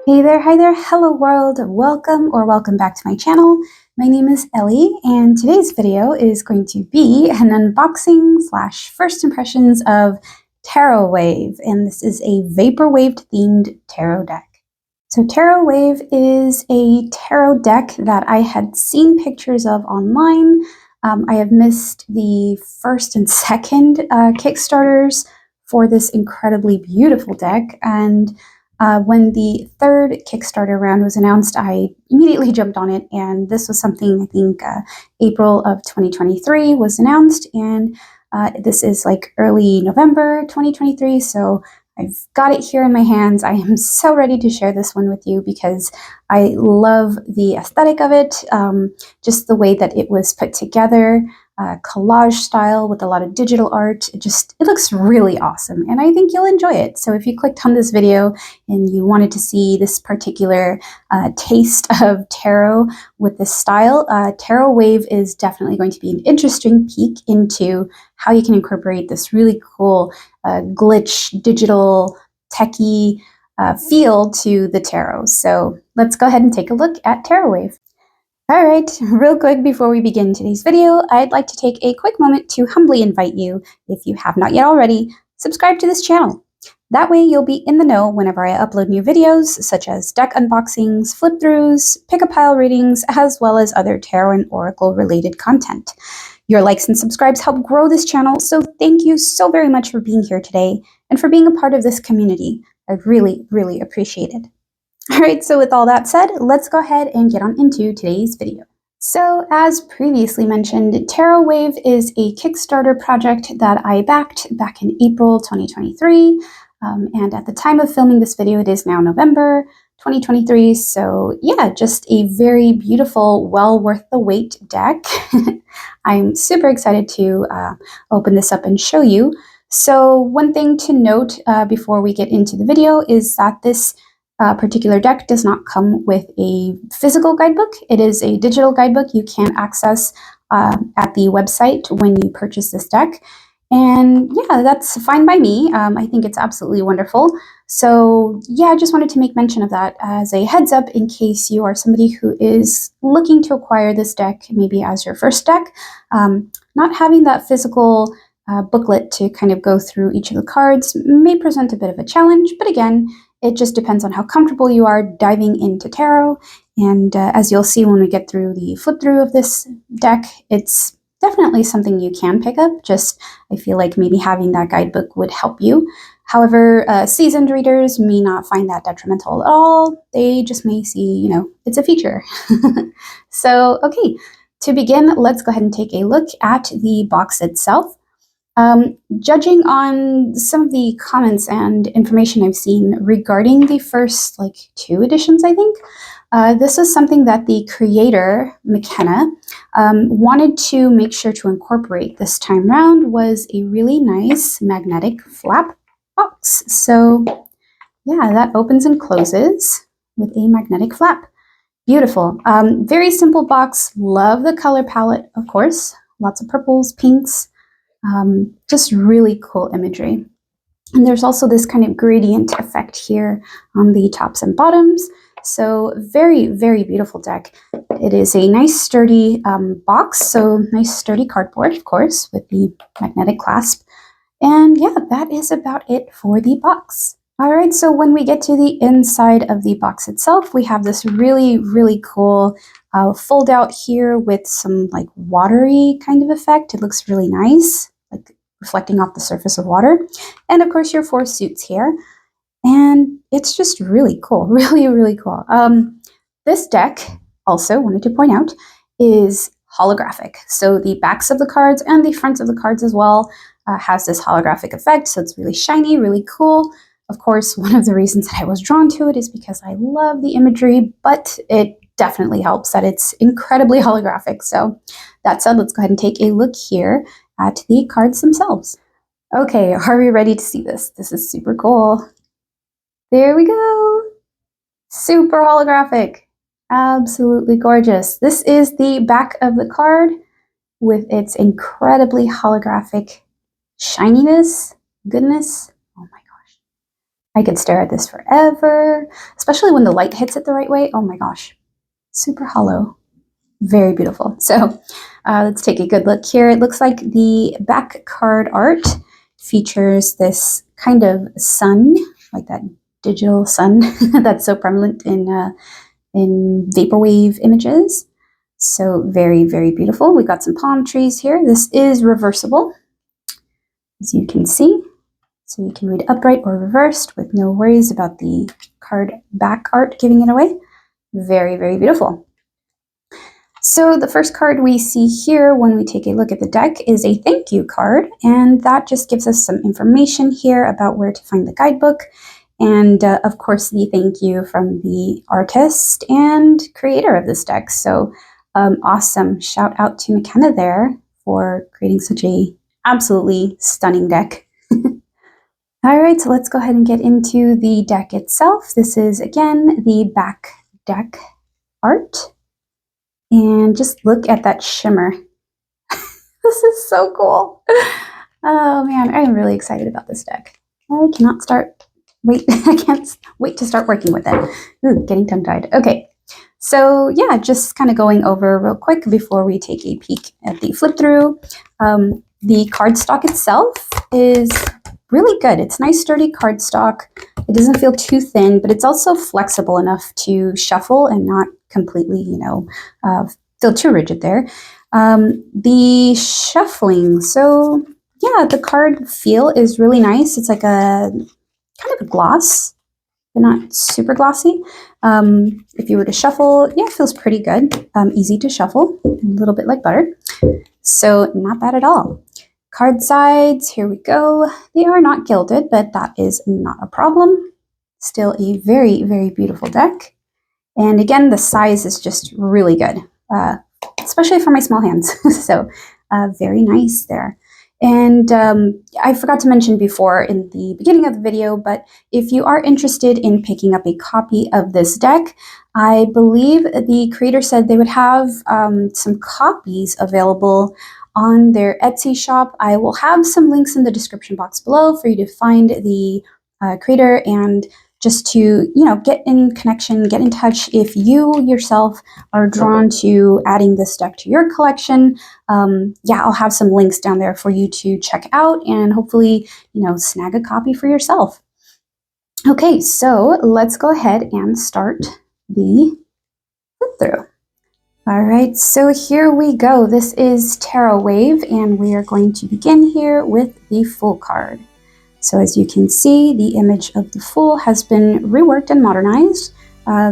Hey there, hi there, hello world, welcome back to my channel. My name is Ellie, and today's video is going to be an unboxing / first impressions of Tarotwave, and this is a Vaporwave themed tarot deck. So Tarotwave is a tarot deck that I had seen pictures of online. I have missed the first and second Kickstarters for this incredibly beautiful deck, and when the third Kickstarter round was announced, I immediately jumped on it, and this was something I think April of 2023 was announced, and this is like early November 2023, so I've got it here in my hands. I am so ready to share this one with you because I love the aesthetic of it, just the way that it was put together. Collage style with a lot of digital art. It looks really awesome, and I think you'll enjoy it. So if you clicked on this video and you wanted to see this particular taste of tarot with this style, Tarotwave is definitely going to be an interesting peek into how you can incorporate this really cool glitch, digital, techie feel to the tarot. So let's go ahead and take a look at Tarotwave. Alright, real quick before we begin today's video, I'd like to take a quick moment to humbly invite you, if you have not yet already, subscribe to this channel. That way you'll be in the know whenever I upload new videos, such as deck unboxings, flip-throughs, pick-a-pile readings, as well as other tarot and oracle related content. Your likes and subscribes help grow this channel, so thank you so very much for being here today and for being a part of this community. I really, really appreciate it. Alright, so with all that said, let's go ahead and get on into today's video. So as previously mentioned, Tarotwave is a Kickstarter project that I backed back in April 2023, and at the time of filming this video, it is now November 2023, so yeah, just a very beautiful, well worth the wait deck. I'm super excited to open this up and show you. So one thing to note before we get into the video is that this particular deck does not come with a physical guidebook. It is a digital guidebook you can access at the website when you purchase this deck. And yeah, that's fine by me. I think it's absolutely wonderful. So yeah, I just wanted to make mention of that as a heads up in case you are somebody who is looking to acquire this deck, maybe as your first deck. Not having that physical booklet to kind of go through each of the cards may present a bit of a challenge, but again, it just depends on how comfortable you are diving into tarot. And as you'll see when we get through the flip through of this deck, it's definitely something you can pick up. Just, I feel like maybe having that guidebook would help you. However, seasoned readers may not find that detrimental at all. They just may see, it's a feature. So, okay, to begin, let's go ahead and take a look at the box itself. Judging on some of the comments and information I've seen regarding the first, 2 editions, I think, this is something that the creator, 𝕋𝕚𝕞𝕡𝕤, wanted to make sure to incorporate this time round was a really nice magnetic flap box. So yeah, that opens and closes with a magnetic flap. Beautiful. Very simple box. Love the color palette, of course. Lots of purples, pinks. Just really cool imagery. And there's also this kind of gradient effect here on the tops and bottoms. So very, very beautiful deck. It is a nice sturdy box, so nice sturdy cardboard, of course, with the magnetic clasp. And yeah, that is about it for the box. All right, so when we get to the inside of the box itself, we have this really, really cool fold out here with some watery kind of effect. It looks really nice, reflecting off the surface of water. And of course your 4 suits here. And it's just really cool, really, really cool. This deck, also wanted to point out, is holographic. So the backs of the cards and the fronts of the cards as well has this holographic effect. So it's really shiny, really cool. Of course, one of the reasons that I was drawn to it is because I love the imagery, but it definitely helps that it's incredibly holographic. So that said, let's go ahead and take a look here at the cards themselves. Okay, are we ready to see this? This is super cool. There we go. Super holographic. Absolutely gorgeous. This is the back of the card with its incredibly holographic shininess, goodness. Oh my gosh. I could stare at this forever, especially when the light hits it the right way. Oh my gosh, super hollow. Very beautiful. So let's take a good look here. It looks like the back card art features this kind of sun, like that digital sun that's so prevalent in Vaporwave images. So very, very beautiful. We've got some palm trees here. This is reversible, as you can see. So you can read upright or reversed with no worries about the card back art giving it away. Very, very beautiful. So the first card we see here when we take a look at the deck is a thank you card, and that just gives us some information here about where to find the guidebook, and of course the thank you from the artist and creator of this deck. So awesome. Shout out to McKenna there for creating such a absolutely stunning deck. All right, so let's go ahead and get into the deck itself. This is, again, the back deck art. And just look at that shimmer. This is so cool. Oh man, I am really excited about this deck. I can't wait to start working with it. Ooh, getting tongue-tied. Okay, so yeah, just kind of going over real quick before we take a peek at the flip through. The cardstock itself is really good. It's nice sturdy cardstock. It doesn't feel too thin, but it's also flexible enough to shuffle and not completely, feel too rigid there. The shuffling, so yeah, the card feel is really nice. It's like a kind of a gloss, but not super glossy. If you were to shuffle, yeah, it feels pretty good. Easy to shuffle, a little bit like butter. So not bad at all. Card sides, here we go. They are not gilded, but that is not a problem. Still a very, very beautiful deck. And again, the size is just really good, especially for my small hands. So very nice there. And I forgot to mention before in the beginning of the video, but if you are interested in picking up a copy of this deck, I believe the creator said they would have some copies available on their Etsy shop. I will have some links in the description box below for you to find the creator and just to, get in connection, get in touch if you yourself are drawn to adding this deck to your collection. Yeah, I'll have some links down there for you to check out and hopefully, snag a copy for yourself. Okay, so let's go ahead and start the flip through. All right, so here we go. This is Tarotwave, and we are going to begin here with the Fool card. So as you can see, the image of the Fool has been reworked and modernized.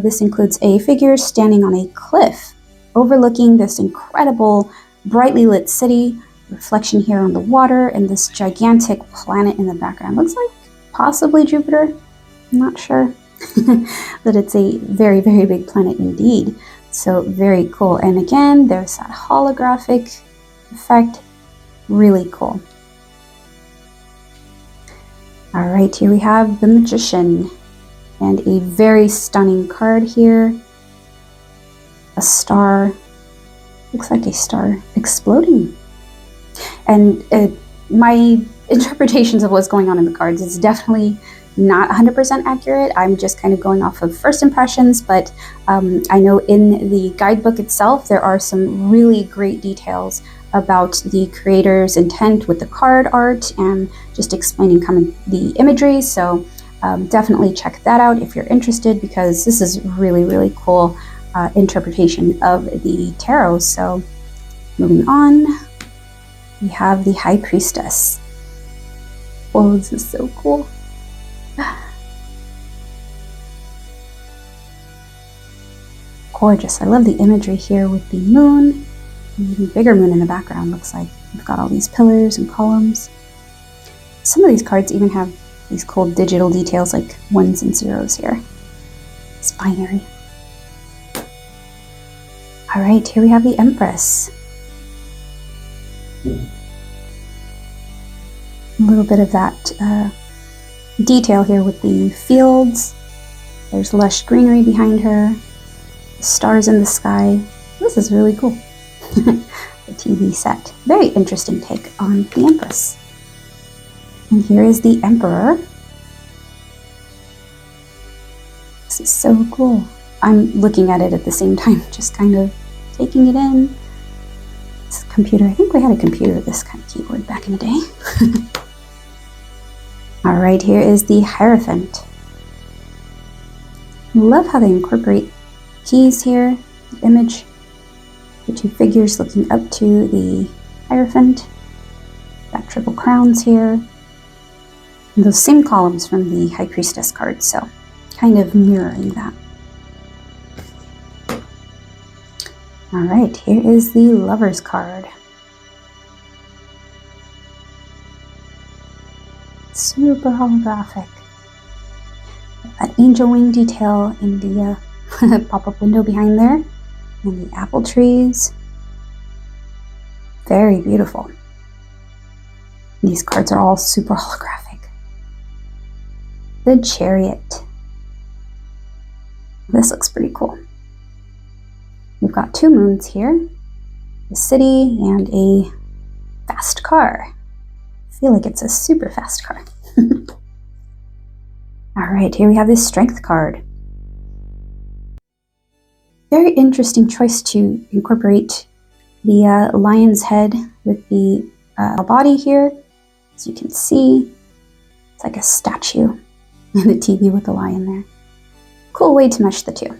This includes a figure standing on a cliff, overlooking this incredible, brightly lit city, reflection here on the water, and this gigantic planet in the background. Looks like possibly Jupiter, I'm not sure, but it's a very, very big planet indeed. So very cool. And again, there's that holographic effect. Really cool. All right, here we have the Magician and a very stunning card here. A star. Looks like a star exploding. And my interpretations of what's going on in the cards is definitely not 100% accurate. I'm just kind of going off of first impressions, but I know in the guidebook itself there are some really great details about the creator's intent with the card art and just explaining kind of the imagery. So definitely check that out if you're interested, because this is really, really cool interpretation of the tarot. So moving on, we have the High Priestess. Oh, this is so cool. Gorgeous. I love the imagery here with the moon, an even bigger moon in the background. Looks like we've got all these pillars and columns. Some of these cards even have these cool digital details like ones and zeros here. It's binary. All right, here we have the Empress. A little bit of that detail here with the fields. There's lush greenery behind her. Stars in the sky. This is really cool. The TV set. Very interesting take on the Empress. And here is the Emperor. So cool. I'm looking at it at the same time, just kind of taking it in. This computer, I think we had a computer with this kind of keyboard back in the day. All right, here is the Hierophant. Love how they incorporate keys here, the image, the two figures looking up to the Hierophant. Got triple crowns here. And those same columns from the High Priestess card, so kind of mirroring that. All right, here is the Lover's card. Super holographic. That angel wing detail in the pop-up window behind there, and the apple trees. Very beautiful. These cards are all super holographic. The Chariot. This looks pretty cool. We've got two moons here, a city and a fast car. I feel like it's a super fast car. All right, here we have this Strength card. Very interesting choice to incorporate the lion's head with the body here. As you can see, it's like a statue and the TV with the lion there. Cool way to mesh the two.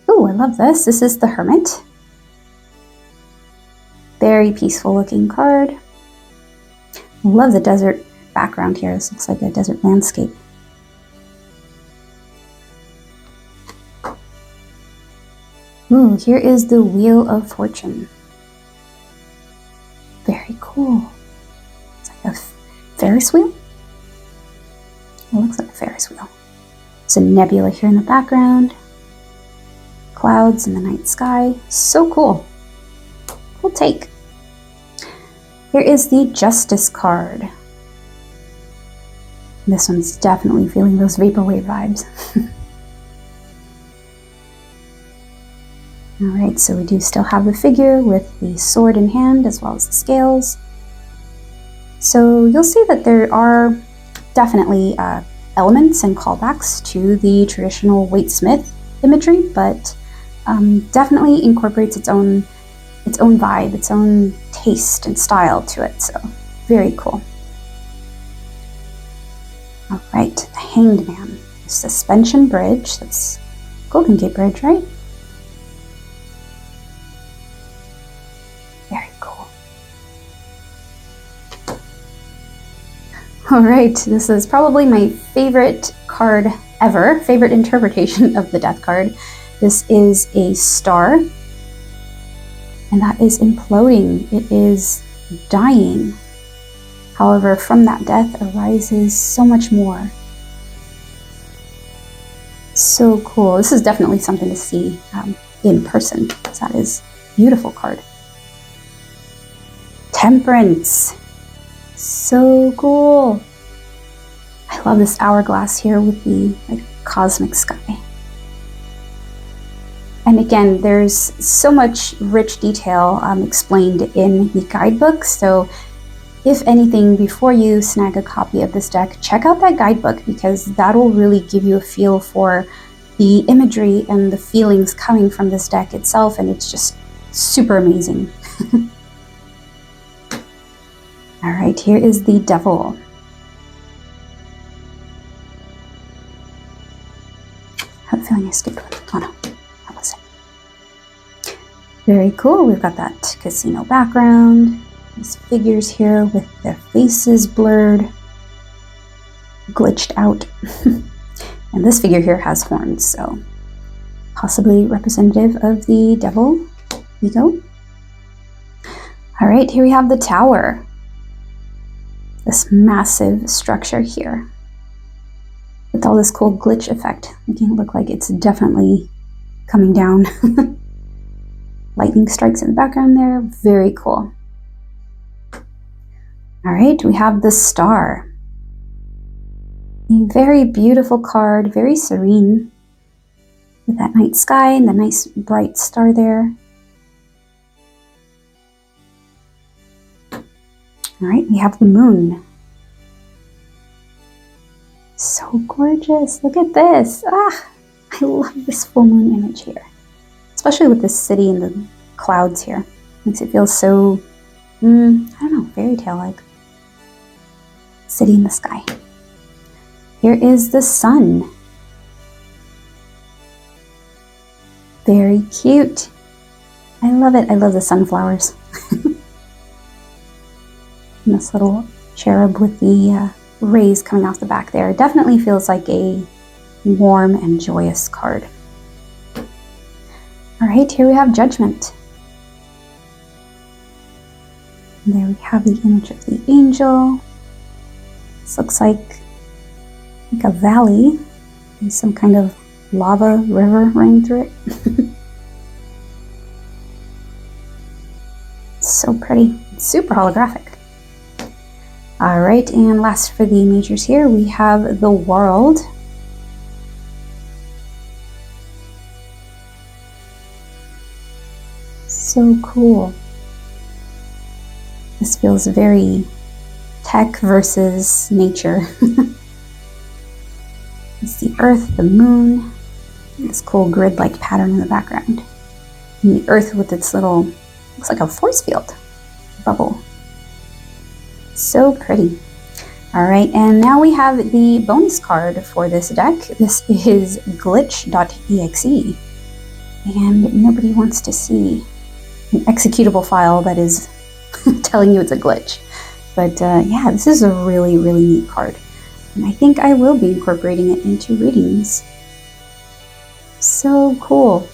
Oh, I love this. This is the Hermit. Very peaceful looking card. I love the desert background here. This looks like a desert landscape. Ooh, here is the Wheel of Fortune. Very cool. It's like a Ferris wheel? It looks like a Ferris wheel. There's a nebula here in the background. Clouds in the night sky. So cool. Cool take. Here is the Justice card. This one's definitely feeling those Vaporwave vibes. Alright, so we do still have the figure with the sword in hand as well as the scales. So you'll see that there are definitely elements and callbacks to the traditional Waite-Smith imagery, but definitely incorporates its own vibe, its own taste and style to it, so very cool. All right, the Hanged Man, the suspension bridge, that's Golden Gate Bridge, right? Very cool. All right, this is probably my favorite card ever, favorite interpretation of the Death card. This is a star, and that is imploding. It is dying. However, from that death arises so much more. So cool. This is definitely something to see in person, because that is a beautiful card. Temperance. So cool. I love this hourglass here with the cosmic sky. And again, there's so much rich detail explained in the guidebook, so if anything, before you snag a copy of this deck, check out that guidebook, because that'll really give you a feel for the imagery and the feelings coming from this deck itself, and it's just super amazing. All right, here is the Devil. I have a feeling I skipped one. Oh no, that was it. Very cool. We've got that casino background. These figures here with their faces blurred, glitched out. And this figure here has horns, so possibly representative of the devil ego. All right, here we have the Tower. This massive structure here with all this cool glitch effect, making it look like it's definitely coming down. Lightning strikes in the background there, very cool. All right, we have the Star. A very beautiful card, very serene, with that night sky and the nice bright star there. All right, we have the Moon. So gorgeous. gorgeous. Look at this. Ah, I love this full moon image here. Especially with this city and the clouds here. Makes it feel so, I don't know, fairy tale-like. City in the sky. Here is the sun. Very cute. I love it. I love the sunflowers. And this little cherub with the rays coming off the back there. It definitely feels like a warm and joyous card. All right, here we have Judgment. And there we have the image of the angel. This looks like a valley and some kind of lava river running through it. So pretty. It's super holographic. All right, and last for the majors here, we have the World. So cool. This feels very tech versus nature. It's the Earth, the Moon, this cool grid-like pattern in the background. And the Earth with its little, looks like a force field bubble. So pretty. All right, and now we have the bonus card for this deck. This is glitch.exe. And nobody wants to see an executable file that is telling you it's a glitch. But yeah, this is a really, really neat card. And I think I will be incorporating it into readings. So cool.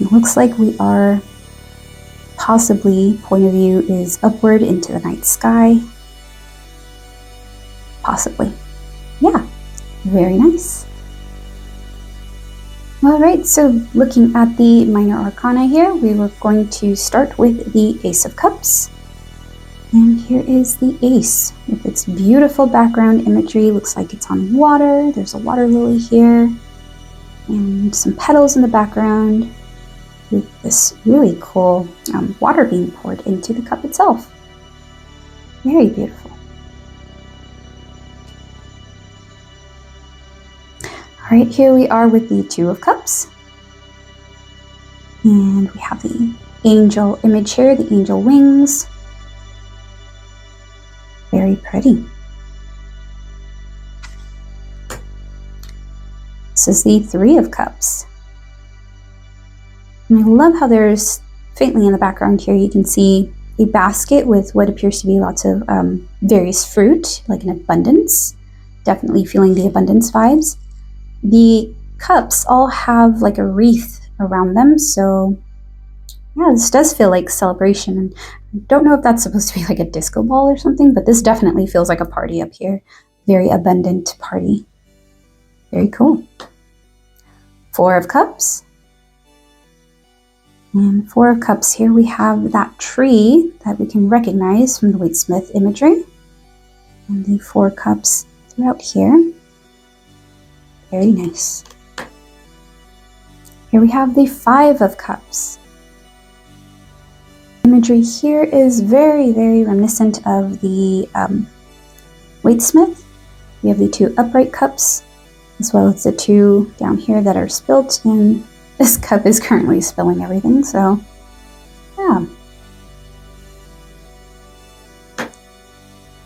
It looks like we are possibly, point of view is upward into the night sky. Possibly. Yeah, very nice. All right, so looking at the minor arcana here, we were going to start with the Ace of Cups. And here is the Ace with its beautiful background imagery. Looks like it's on water. There's a water lily here and some petals in the background with this really cool water being poured into the cup itself. Very beautiful. All right, here we are with the Two of Cups. And we have the angel image here, the angel wings. Very pretty. This is the Three of Cups. And I love how there's, faintly in the background here, you can see a basket with what appears to be lots of various fruit, like an abundance. Definitely feeling the abundance vibes. The cups all have like a wreath around them, so yeah, this does feel like celebration. And I don't know if that's supposed to be like a disco ball or something, but this definitely feels like a party up here. Very abundant party. Very cool. Four of Cups. And Four of Cups, here we have that tree that we can recognize from the Waite-Smith imagery. And the Four Cups throughout here. Very nice. Here we have the Five of Cups. Imagery here is very, very reminiscent of the Waite-Smith. We have the two upright cups, as well as the two down here that are spilt, and this cup is currently spilling everything, so yeah.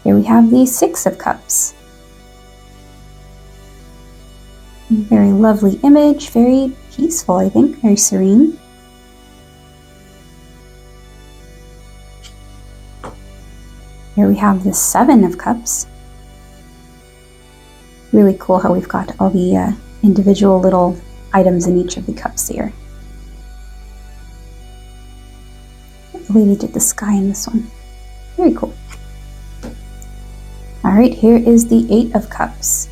Here we have the Six of Cups. Very lovely image, very peaceful, I think, very serene. Here we have the Seven of Cups. Really cool how we've got all the individual little items in each of the cups here. The way they did the sky in this one. Very cool. All right, here is the Eight of Cups.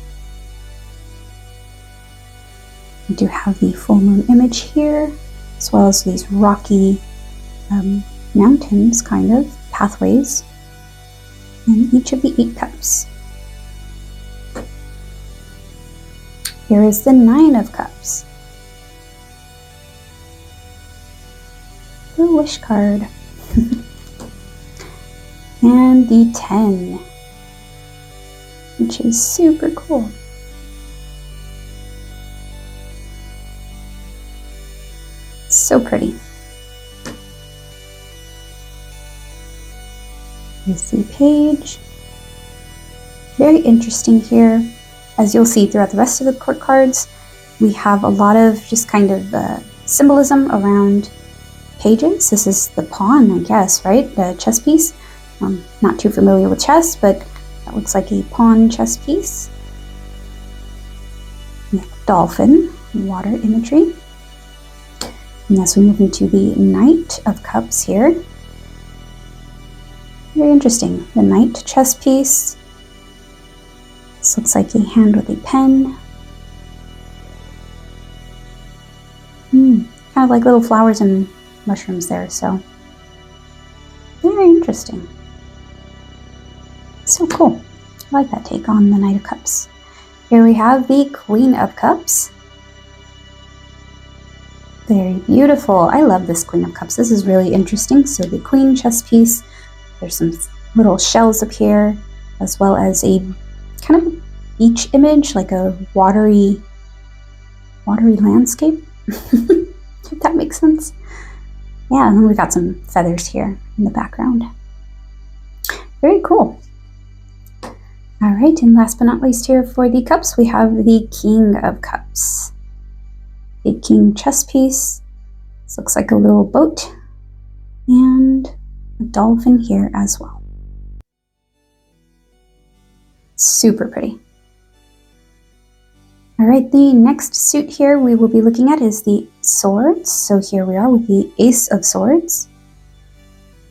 We do have the full moon image here, as well as these rocky mountains, kind of, pathways, in each of the 8 cups. Here is the Nine of Cups. The wish card. And the 10, which is super cool. So pretty. Here's the page. Very interesting here. As you'll see throughout the rest of the court cards, we have a lot of just kind of symbolism around pages. This is the pawn, I guess, right? The chess piece. I'm not too familiar with chess, but that looks like a pawn chess piece. Dolphin, water imagery. And as we move into the Knight of Cups here. Very interesting. The Knight chess piece. This looks like a hand with a pen. Kind of like little flowers and mushrooms there, so very interesting. So cool. I like that take on the Knight of Cups. Here we have the Queen of Cups. Very beautiful. I love this Queen of Cups. This is really interesting. So the Queen chess piece, there's some little shells up here, as well as a kind of beach image, like a watery landscape, if that makes sense. Yeah, and then we've got some feathers here in the background. Very cool. All right, and last but not least here for the cups, we have the King of Cups. A king chess piece. This looks like a little boat and a dolphin here as well. Super pretty. All right, the next suit here we will be looking at is the swords. So here we are with the Ace of Swords.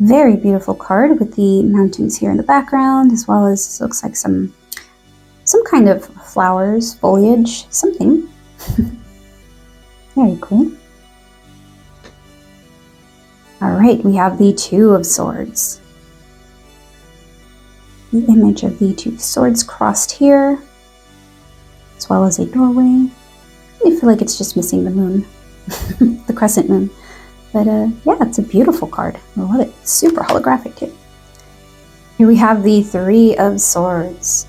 Very beautiful card with the mountains here in the background, as well as looks like some kind of flowers, foliage, something. Very cool. All right, we have the Two of Swords. The image of the two swords crossed here, as well as a doorway. I feel like it's just missing the moon, the crescent moon. But yeah, it's a beautiful card. I love it. Super holographic too. Here we have the Three of Swords.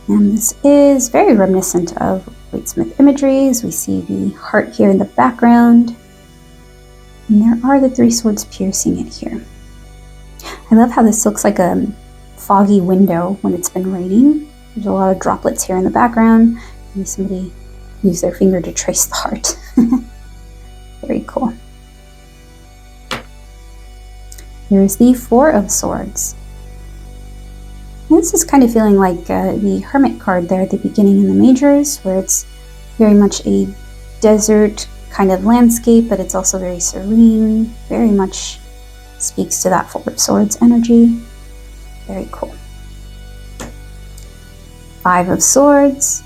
And this is very reminiscent of 𝕧𝕧𝕤𝕧𝕧 imagery, as we see the heart here in the background. And there are the three swords piercing it here. I love how this looks like a foggy window when it's been raining. There's a lot of droplets here in the background. Maybe somebody used their finger to trace the heart. Very cool. Here's the Four of Swords. And this is kind of feeling like the Hermit card there at the beginning in the majors, where it's very much a desert kind of landscape, but it's also very serene, very much speaks to that Four of Swords energy. Very cool. Five of Swords.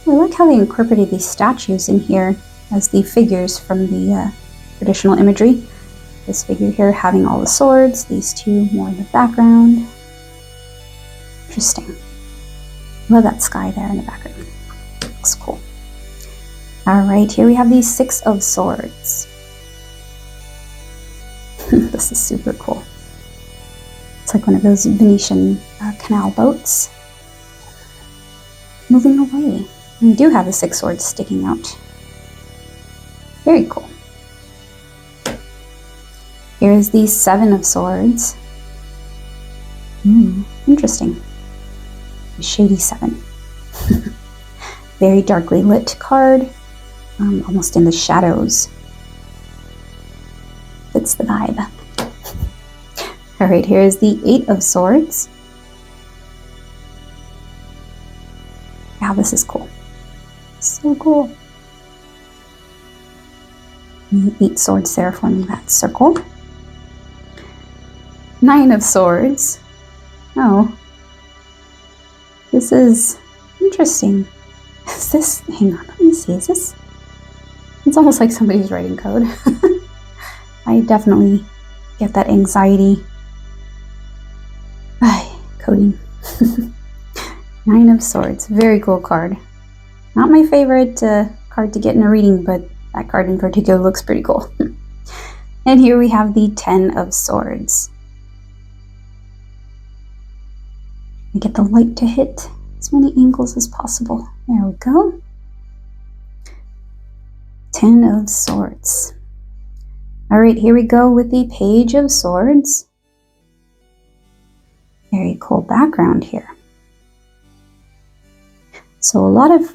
I like how they incorporated these statues in here as the figures from the traditional imagery. This figure here having all the swords, these two more in the background. Interesting. Love that sky there in the background. Looks cool. All right, here we have the Six of Swords. This is super cool. It's like one of those Venetian canal boats. Moving away. And we do have the six swords sticking out. Very cool. Here is the Seven of Swords. Interesting. The Shady Seven. Very darkly lit card. Almost in the shadows. Fits the vibe. Alright, here is the Eight of Swords. Wow, this is cool. So cool. The 8 swords there forming that circle. Nine of Swords. Oh. This is interesting. Is this, hang on, let me see, is this? It's almost like somebody's writing code. I definitely get that anxiety. Coding. Nine of Swords, very cool card. Not my favorite card to get in a reading, but that card in particular looks pretty cool. And here we have the 10 of Swords. I get the light to hit as many angles as possible. There we go. Ten of Swords. All right, here we go with the Page of Swords. Very cool background here. So a lot of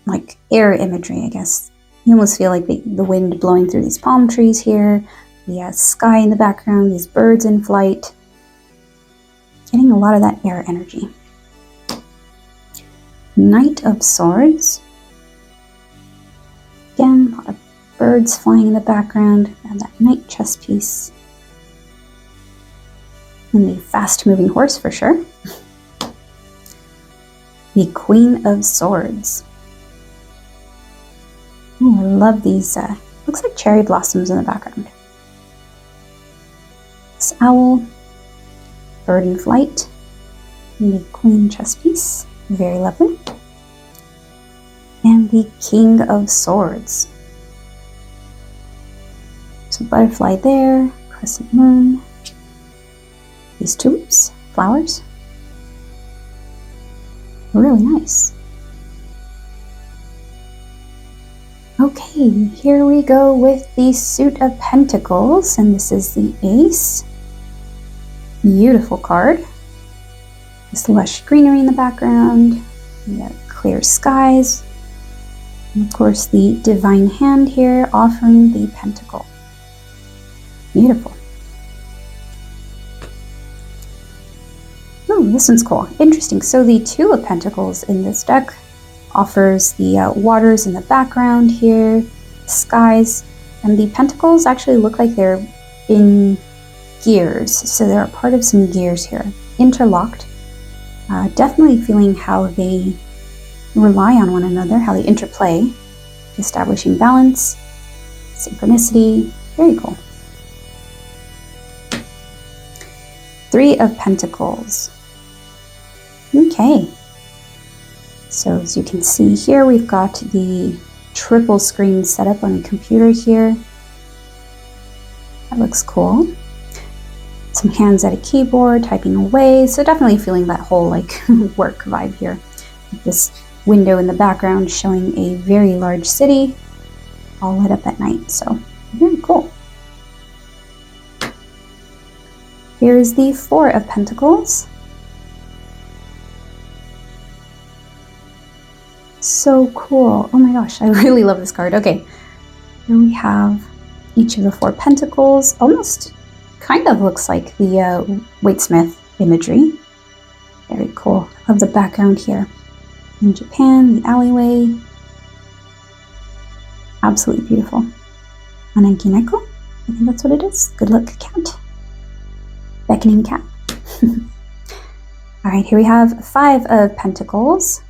like air imagery, I guess. You almost feel like the wind blowing through these palm trees here, the sky in the background, these birds in flight. Getting a lot of that air energy. Knight of Swords. Again, a lot of birds flying in the background, and that knight chess piece. And the fast-moving horse for sure. The Queen of Swords. Oh, I love these, looks like cherry blossoms in the background. This owl, bird in flight, and the queen chess piece, very lovely. And the King of Swords. So butterfly there, crescent moon, these tulips, flowers. Really nice. Okay, here we go with the Suit of Pentacles, and this is the Ace. Beautiful card. This lush greenery in the background, the clear skies, and of course the Divine Hand here offering the Pentacle. Beautiful. Oh, this one's cool. Interesting. So the Two of Pentacles in this deck offers the waters in the background here, skies, and the pentacles actually look like they're in gears. So they're a part of some gears here, interlocked. Definitely feeling how they rely on one another, how they interplay, establishing balance, synchronicity. Very cool. Three of Pentacles. Okay. So as you can see here, we've got the triple screen setup on the computer here. That looks cool. Some hands at a keyboard, typing away. So definitely feeling that whole like work vibe here. This window in the background showing a very large city, all lit up at night. So very cool. Here's the Four of Pentacles. So cool. Oh my gosh, I really love this card. Okay, here we have each of the Four Pentacles. Almost kind of looks like the Waite-Smith imagery. Very cool. I love the background here. In Japan, the alleyway. Absolutely beautiful. Anagineko, I think that's what it is. Good luck, cat. Beckoning cat. All right, here we have Five of Pentacles.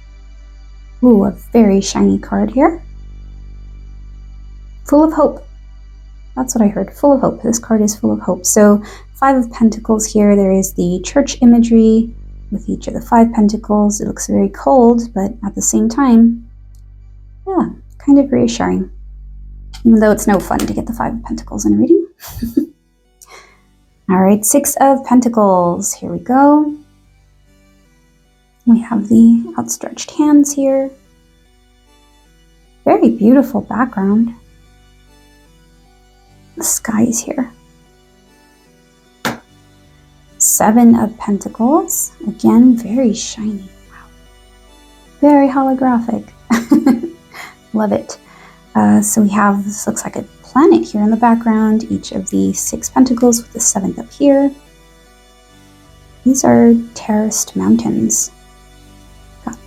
Ooh, a very shiny card here. Full of hope. That's what I heard. Full of hope. This card is full of hope. So Five of Pentacles here. There is the church imagery with each of the Five Pentacles. It looks very cold, but at the same time, yeah, kind of reassuring. Even though it's no fun to get the Five of Pentacles in a reading. All right, Six of Pentacles. Here we go. We have the outstretched hands here. Very beautiful background. The skies here. Seven of Pentacles. Again, very shiny. Wow. Very holographic. Love it. So we have, this looks like a planet here in the background. Each of the Six Pentacles with the seventh up here. These are terraced mountains. Got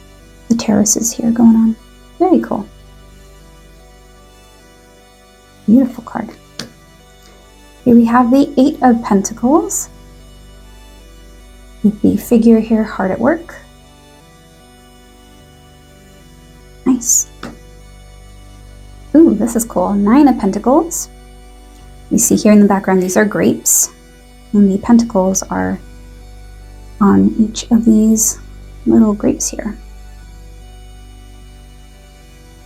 the terraces here going on. Very cool. Beautiful card. Here we have the Eight of Pentacles. With the figure here hard at work. Nice. Ooh, this is cool. Nine of Pentacles. You see here in the background, these are grapes. And the pentacles are on each of these little grapes here.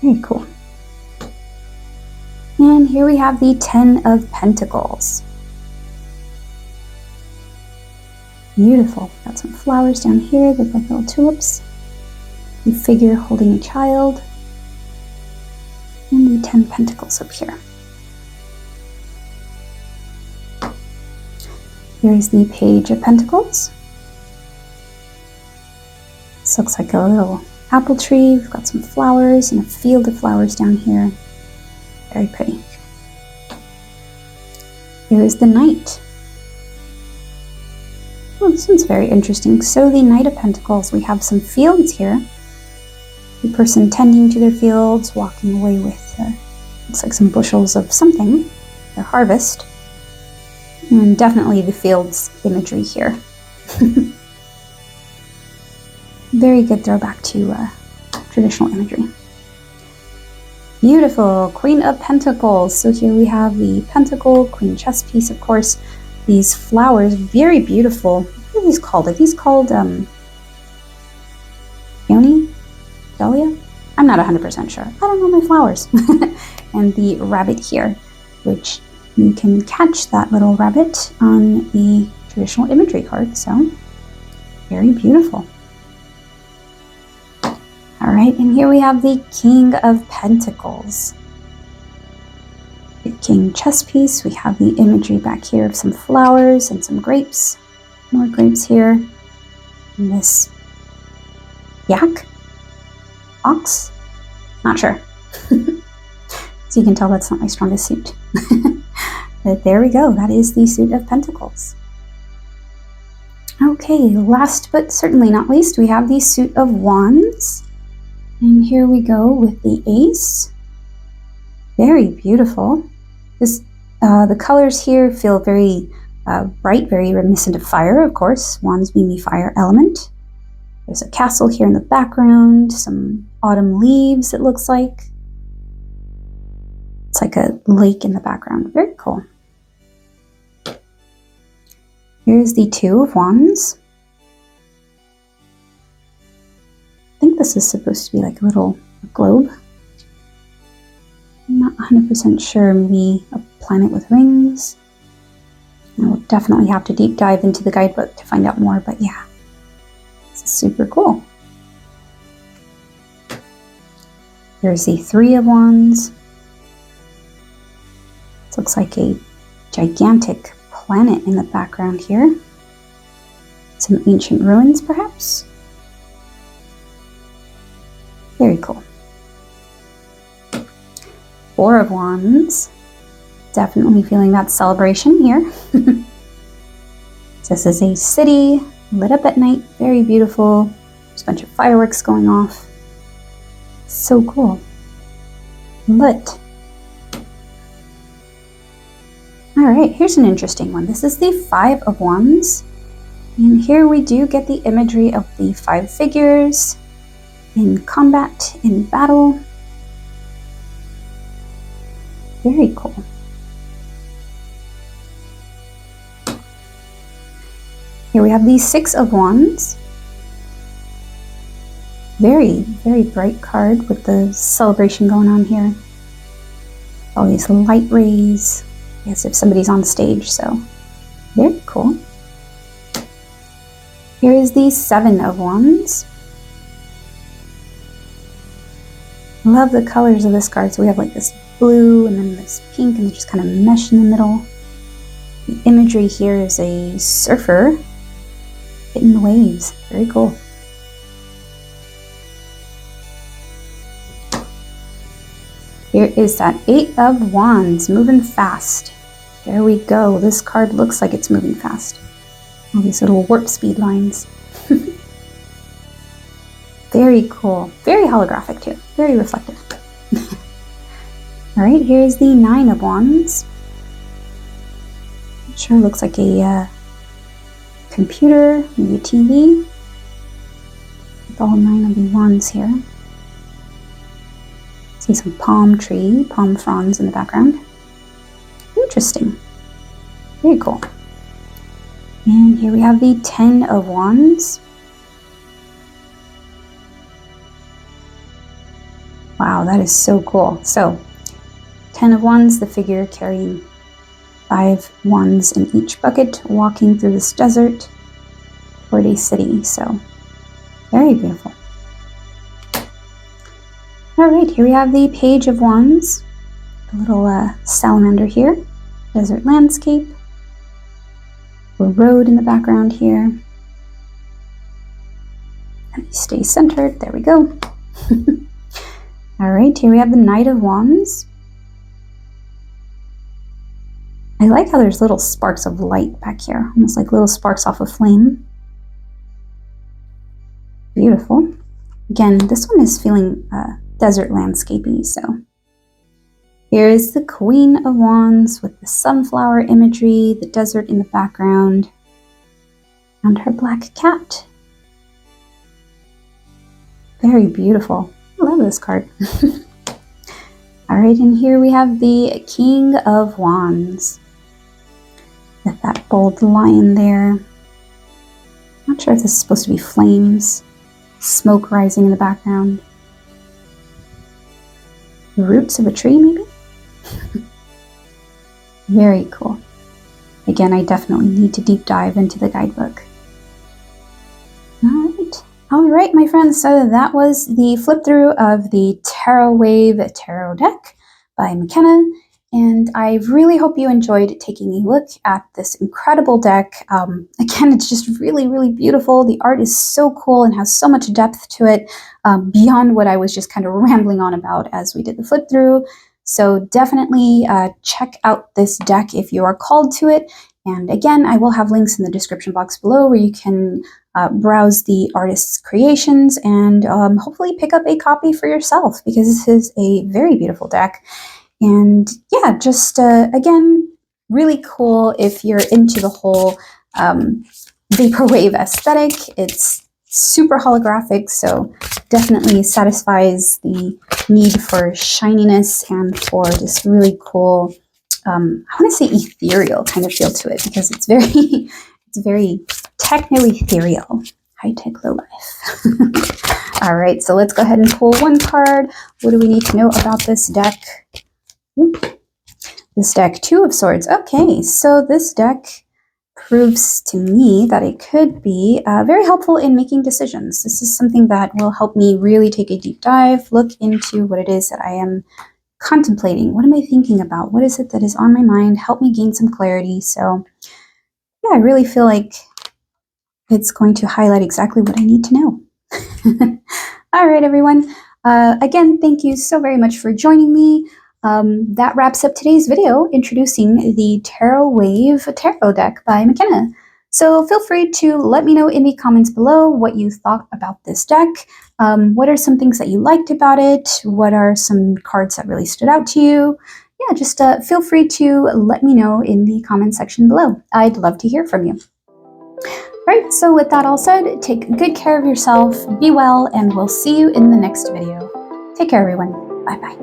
Very cool. And here we have the Ten of Pentacles. Beautiful. Got some flowers down here that look like little tulips. The figure holding a child. And the 10 pentacles up here. Here's the Page of Pentacles. This looks like a little apple tree. We've got some flowers and a field of flowers down here. Very pretty. Here is the Knight. Oh, this one's very interesting. So the Knight of Pentacles, we have some fields here. The person tending to their fields, walking away with, looks like some bushels of something, their harvest. And definitely the fields imagery here. Very good throwback to traditional imagery. Beautiful, Queen of Pentacles. So here we have the Pentacle, Queen chess piece, of course. These flowers, very beautiful. What are these called? Are these called peony? Dahlia? I'm not 100% sure. I don't know my flowers. And the rabbit here, which you can catch that little rabbit on the traditional imagery card. So very beautiful. All right, and here we have the King of Pentacles. The King chess piece. We have the imagery back here of some flowers and some grapes. More grapes here. And this yak? Ox? Not sure. So you can tell that's not my strongest suit. But there we go. That is the suit of Pentacles. Okay, last but certainly not least, we have the suit of Wands. And here we go with the Ace. Very beautiful. The colors here feel very bright, very reminiscent of fire, of course. Wands being the fire element. There's a castle here in the background, some autumn leaves, it looks like. It's like a lake in the background. Very cool. Here's the Two of Wands. I think this is supposed to be like a little globe. I'm not 100% sure. Maybe a planet with rings. I will definitely have to deep dive into the guidebook to find out more, but yeah. It's super cool. Here's the Three of Wands. This looks like a gigantic planet in the background here. Some ancient ruins, perhaps? Very cool. Four of Wands. Definitely feeling that celebration here. This is a city lit up at night. Very beautiful. There's a bunch of fireworks going off. So cool. Lit. Alright, here's an interesting one. This is the Five of Wands. And here we do get the imagery of the five figures in combat, in battle. Very cool. Here we have the Six of Wands. Very, very bright card with the celebration going on here. All these light rays, as if somebody's on stage, so very cool. Here is the Seven of Wands. Love the colors of this card. So we have like this blue and then this pink and they just kind of mesh in the middle. The imagery here is a surfer hitting the waves. Very cool. Here is that Eight of Wands, moving fast. There we go. This card looks like it's moving fast. All these little warp speed lines. Very cool. Very holographic too. Very reflective. Alright, here's the Nine of Wands. It sure looks like a computer, maybe a TV. With all nine of the wands here. See some palm fronds in the background. Interesting. Very cool. And here we have the Ten of Wands. Wow, that is so cool. So, 10 of Wands, the figure carrying 5 wands in each bucket, walking through this desert toward a city. So, very beautiful. Alright, here we have the Page of Wands. A little salamander here, desert landscape, a road in the background here. And stay centered, there we go. All right, here we have the Knight of Wands. I like how there's little sparks of light back here, almost like little sparks off a flame. Beautiful. Again, this one is feeling desert landscapey, so. Here is the Queen of Wands with the sunflower imagery, the desert in the background, and her black cat. Very beautiful. I love this card. All right, and here we have the King of Wands with that bold lion there. Not sure if this is supposed to be flames, smoke rising in the background. The roots of a tree, maybe? Very cool. Again, I definitely need to deep dive into the guidebook. All right, my friends, so that was the flip through of the Tarotwave tarot deck by 𝕿𝕐𝕐𝕏, and I really hope you enjoyed taking a look at this incredible deck. Again, it's just really, really beautiful. The art is so cool and has so much depth to it, beyond what I was just kind of rambling on about as we did the flip through. So definitely check out this deck if you are called to it. And again, I will have links in the description box below where you can browse the artist's creations and hopefully pick up a copy for yourself, because this is a very beautiful deck. And yeah, just again, really cool if you're into the whole vaporwave aesthetic. It's super holographic, so definitely satisfies the need for shininess and for this really cool, I want to say ethereal kind of feel to it, because it's very, it's very techno-ethereal. High-tech low-life. All right, so let's go ahead and pull one card. What do we need to know about this deck? This deck, Two of Swords. Okay, so this deck proves to me that it could be very helpful in making decisions. This is something that will help me really take a deep dive, look into what it is that I am contemplating. What am I thinking about? What is it that is on my mind? Help me gain some clarity. So yeah, I really feel like it's going to highlight exactly what I need to know. All right, everyone. Again, thank you so very much for joining me. That wraps up today's video introducing the Tarotwave tarot deck by 𝕿𝕐𝕏. So feel free to let me know in the comments below what you thought about this deck. What are some things that you liked about it? What are some cards that really stood out to you? Yeah, just feel free to let me know in the comment section below. I'd love to hear from you. Right, so with that all said, take good care of yourself, be well, and we'll see you in the next video. Take care, everyone. Bye-bye.